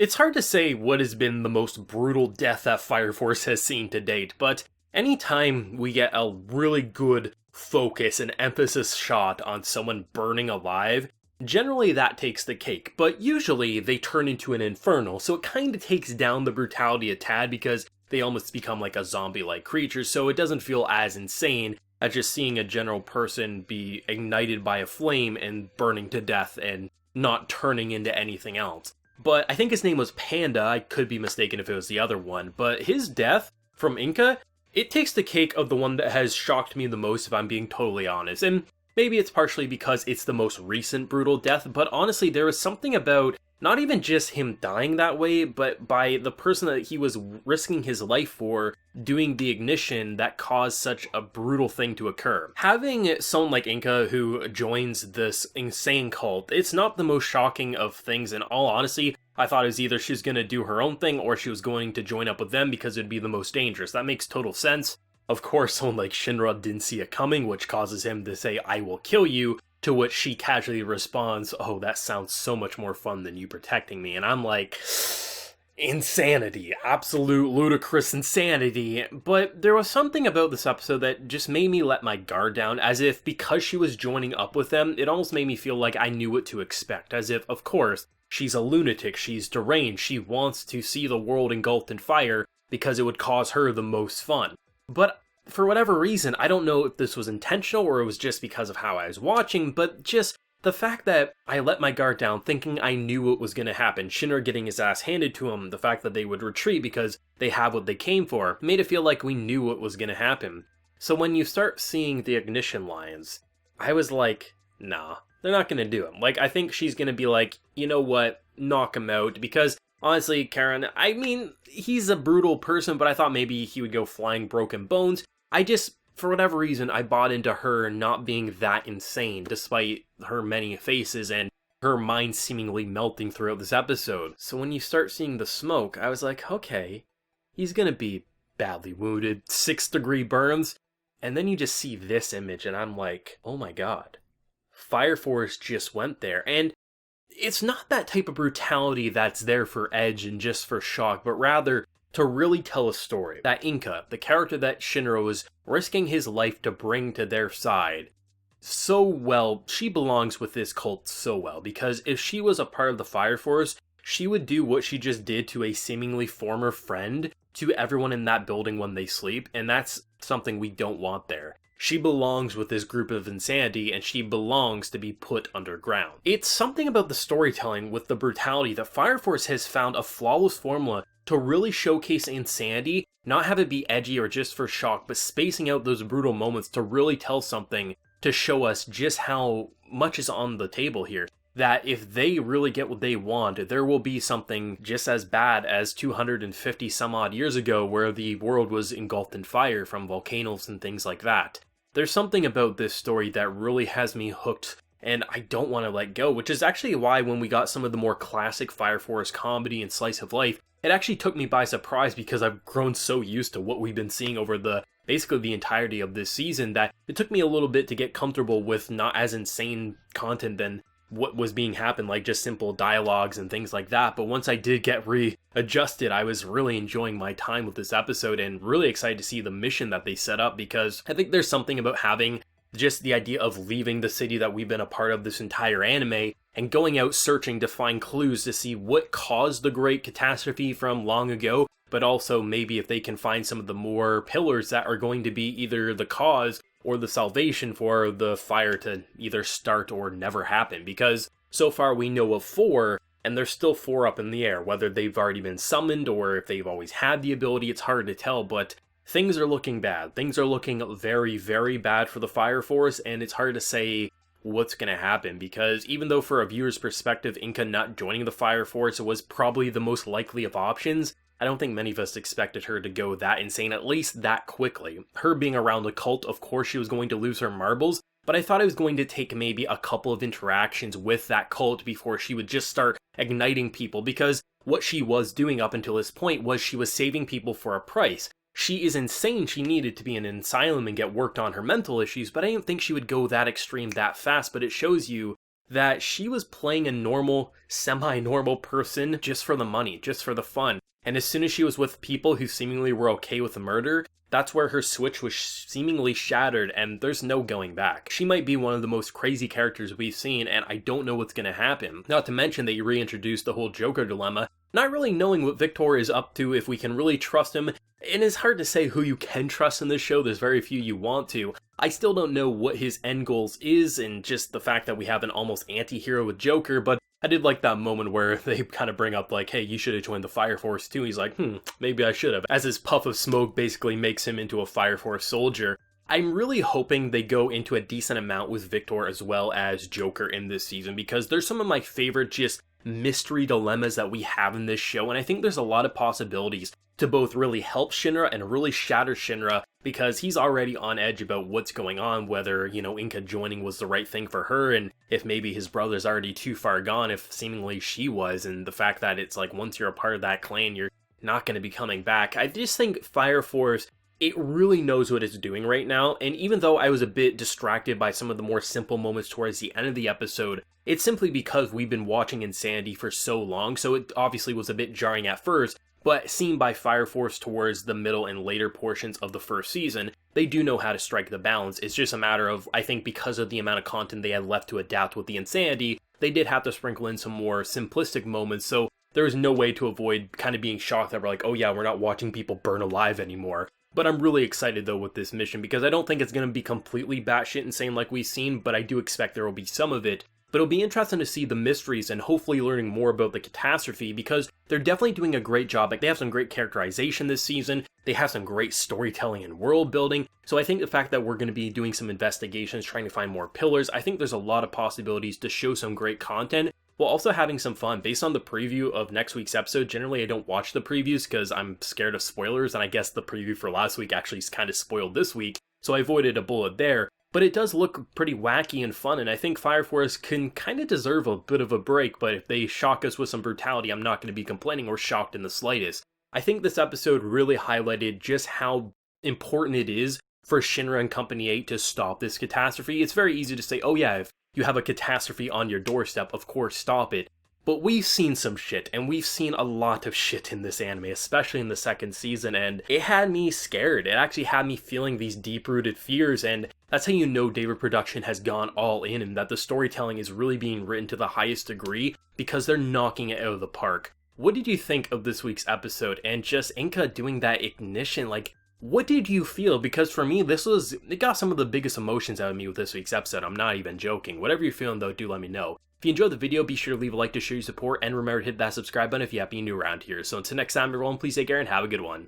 It's hard to say what has been the most brutal death that Fire Force has seen to date, but anytime we get a really good focus and emphasis shot on someone burning alive, generally that takes the cake, but usually they turn into an inferno, so it kind of takes down the brutality a tad because they almost become like a zombie-like creature, so it doesn't feel as insane as just seeing a general person be ignited by a flame and burning to death and not turning into anything else. But I think his name was Panda, I could be mistaken if it was the other one, but his death from Inca, it takes the cake of the one that has shocked me the most if I'm being totally honest, and maybe it's partially because it's the most recent brutal death, but honestly there was something about not even just him dying that way, but by the person that he was risking his life for doing the ignition that caused such a brutal thing to occur. Having someone like Inca who joins this insane cult, it's not the most shocking of things. In all honesty, I thought it was either she was going to do her own thing or she was going to join up with them because it'd be the most dangerous. That makes total sense. Of course, someone like Shinra didn't see it coming, which causes him to say, "I will kill you," to which she casually responds, "Oh, that sounds so much more fun than you protecting me." And I'm like, insanity. Absolute ludicrous insanity. But there was something about this episode that just made me let my guard down, as if because she was joining up with them, it almost made me feel like I knew what to expect. As if, of course, she's a lunatic, she's deranged, she wants to see the world engulfed in fire because it would cause her the most fun. But for whatever reason, I don't know if this was intentional or it was just because of how I was watching, but just the fact that I let my guard down thinking I knew what was going to happen, Shinra getting his ass handed to him, the fact that they would retreat because they have what they came for, made it feel like we knew what was going to happen. So when you start seeing the ignition lines, I was like, nah, they're not going to do it. Like, I think she's going to be like, you know what, knock him out, because honestly, Karen, I mean, he's a brutal person, but I thought maybe he would go flying broken bones. I just, for whatever reason, I bought into her not being that insane, despite her many faces and her mind seemingly melting throughout this episode. So when you start seeing the smoke, I was like, okay, he's gonna be badly wounded, 6-degree burns, and then you just see this image, and I'm like, oh my god. Fire Force just went there, and it's not that type of brutality that's there for edge and just for shock, but rather to really tell a story. That Inca, the character that Shinra was risking his life to bring to their side, so well, she belongs with this cult so well, because if she was a part of the Fire Force, she would do what she just did to a seemingly former friend to everyone in that building when they sleep, and that's something we don't want there. She belongs with this group of insanity, and she belongs to be put underground. It's something about the storytelling with the brutality that Fire Force has found a flawless formula to really showcase insanity, not have it be edgy or just for shock, but spacing out those brutal moments to really tell something to show us just how much is on the table here. That if they really get what they want, there will be something just as bad as 250 some odd years ago where the world was engulfed in fire from volcanoes and things like that. There's something about this story that really has me hooked and I don't want to let go, which is actually why when we got some of the more classic Fire Force comedy and slice of life, it actually took me by surprise because I've grown so used to what we've been seeing over basically the entirety of this season that it took me a little bit to get comfortable with not as insane content than what was being happened, like just simple dialogues and things like that. But once I did get readjusted, I was really enjoying my time with this episode and really excited to see the mission that they set up, because I think there's something about having just the idea of leaving the city that we've been a part of this entire anime and going out searching to find clues to see what caused the great catastrophe from long ago, but also maybe if they can find some of the more pillars that are going to be either the cause or the salvation for the fire to either start or never happen. Because so far we know of 4, and there's still 4 up in the air. Whether they've already been summoned or if they've always had the ability, it's hard to tell, but things are looking bad. Things are looking very, very bad for the Fire Force, and it's hard to say what's going to happen, because even though for a viewer's perspective, Inca not joining the Fire Force was probably the most likely of options, I don't think many of us expected her to go that insane, at least that quickly. Her being around the cult, of course she was going to lose her marbles, but I thought it was going to take maybe a couple of interactions with that cult before she would just start igniting people, because what she was doing up until this point was she was saving people for a price. She is insane, she needed to be in an asylum and get worked on her mental issues, but I didn't think she would go that extreme that fast, but it shows you that she was playing a normal, semi-normal person just for the money, just for the fun. And as soon as she was with people who seemingly were okay with the murder, that's where her switch was seemingly shattered, and there's no going back. She might be one of the most crazy characters we've seen, and I don't know what's gonna happen. Not to mention that you reintroduced the whole Joker dilemma, not really knowing what Victor is up to, if we can really trust him. And it's hard to say who you can trust in this show, there's very few you want to. I still don't know what his end goals is, and just the fact that we have an almost anti-hero with Joker, but I did like that moment where they kind of bring up like, hey, you should have joined the Fire Force too. He's like, maybe I should have, as his puff of smoke basically makes him into a Fire Force soldier. I'm really hoping they go into a decent amount with Victor as well as Joker in this season, because there's some of my favorite just mystery dilemmas that we have in this show, and I think there's a lot of possibilities to both really help Shinra and really shatter Shinra, because he's already on edge about what's going on, whether, you know, Inca joining was the right thing for her, and if maybe his brother's already too far gone, if seemingly she was, and the fact that it's like once you're a part of that clan, you're not going to be coming back. I just think Fire Force, it really knows what it's doing right now, and even though I was a bit distracted by some of the more simple moments towards the end of the episode, it's simply because we've been watching Insanity for so long, so it obviously was a bit jarring at first, but seen by Fire Force towards the middle and later portions of the first season, they do know how to strike the balance. It's just a matter of, I think because of the amount of content they had left to adapt with the Insanity, they did have to sprinkle in some more simplistic moments, so there is no way to avoid kind of being shocked that we're like, oh yeah, we're not watching people burn alive anymore. But I'm really excited though with this mission, because I don't think it's going to be completely batshit insane like we've seen, but I do expect there will be some of it. But it'll be interesting to see the mysteries and hopefully learning more about the catastrophe, because they're definitely doing a great job. Like, they have some great characterization this season, they have some great storytelling and world building, so I think the fact that we're going to be doing some investigations, trying to find more pillars, I think there's a lot of possibilities to show some great content, while also having some fun. Based on the preview of next week's episode, generally I don't watch the previews because I'm scared of spoilers, and I guess the preview for last week actually is kind of spoiled this week, so I avoided a bullet there. But it does look pretty wacky and fun, and I think Fire Force can kind of deserve a bit of a break, but if they shock us with some brutality, I'm not going to be complaining or shocked in the slightest. I think this episode really highlighted just how important it is for Shinra and Company 8 to stop this catastrophe. It's very easy to say, oh yeah, if you have a catastrophe on your doorstep, of course stop it. But we've seen some shit, and we've seen a lot of shit in this anime, especially in the second season, and it had me scared. It actually had me feeling these deep-rooted fears, and that's how you know David Production has gone all in, and that the storytelling is really being written to the highest degree, because they're knocking it out of the park. What did you think of this week's episode, and just Inca doing that ignition? Like, what did you feel? Because for me, it got some of the biggest emotions out of me with this week's episode. I'm not even joking. Whatever you're feeling though, do let me know. If you enjoyed the video, be sure to leave a like to show your support, and remember to hit that subscribe button if you happen to be new around here. So until next time everyone, please take care and have a good one.